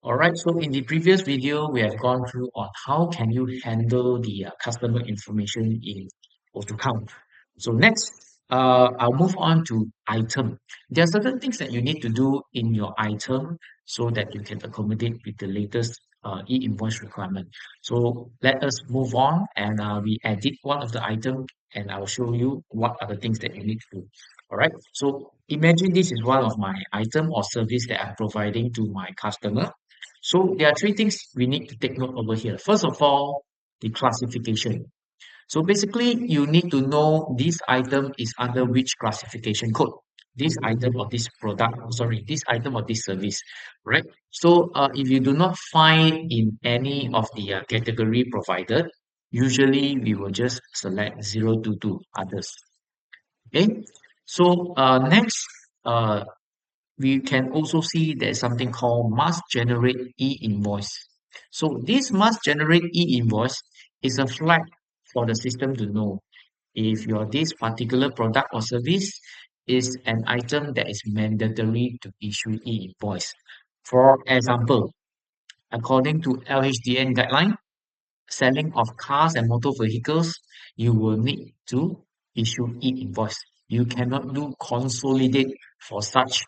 Alright, so in the previous video, we have gone through on how can you handle the customer information in AutoCount. So next, I'll move on to item. There are certain things that you need to do in your item so that you can accommodate with the latest e-invoice requirement. So let us move on and we edit one of the item and I'll show you what are the things that you need to do. Alright, so imagine this is one of my item or service that I'm providing to my customer. So there are three things we need to take note over here. First of all, the classification. So basically, you need to know this item is under which classification code. This item or this product, sorry, this item or this service, right? So if you do not find in any of the category provided, usually we will just select 0 to 2 others. Okay. So next, uh, we can also see there's something called must generate e-invoice. So this must generate e-invoice is a flag for the system to know if your this particular product or service is an item that is mandatory to issue e-invoice. For example, according to LHDN guideline, selling of cars and motor vehicles, you will need to issue e-invoice. You cannot do consolidate for such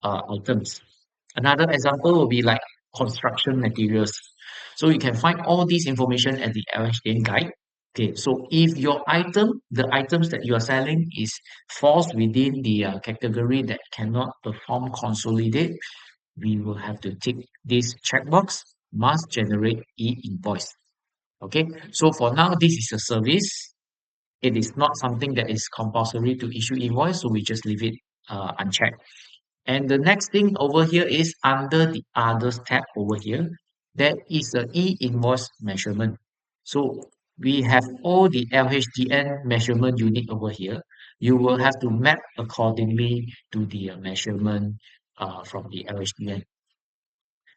items. Another example will be like construction materials. So you can find all this information at the LHDN guide. Okay, so if your item, the items that you are selling is falls within the category that cannot perform consolidate, we will have to tick this checkbox, must generate e-invoice. Okay, so for now, this is a service. It is not something that is compulsory to issue invoice, so we just leave it unchecked. And the next thing over here is under the others tab over here, there is a e-invoice measurement. So we have all the LHDN measurement unit over here. You will have to map accordingly to the measurement from the LHDN.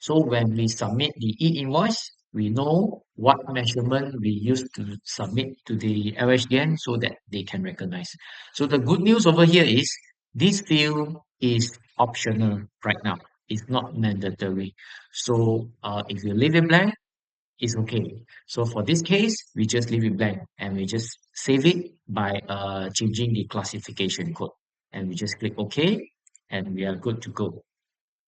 So when we submit the e-invoice, we know what measurement we use to submit to the LHDN so that they can recognize. So the good news over here is this field is optional right now. It's not mandatory. So if you leave it blank, it's okay. So for this case, we just leave it blank and we just save it by changing the classification code. And we just click OK and we are good to go.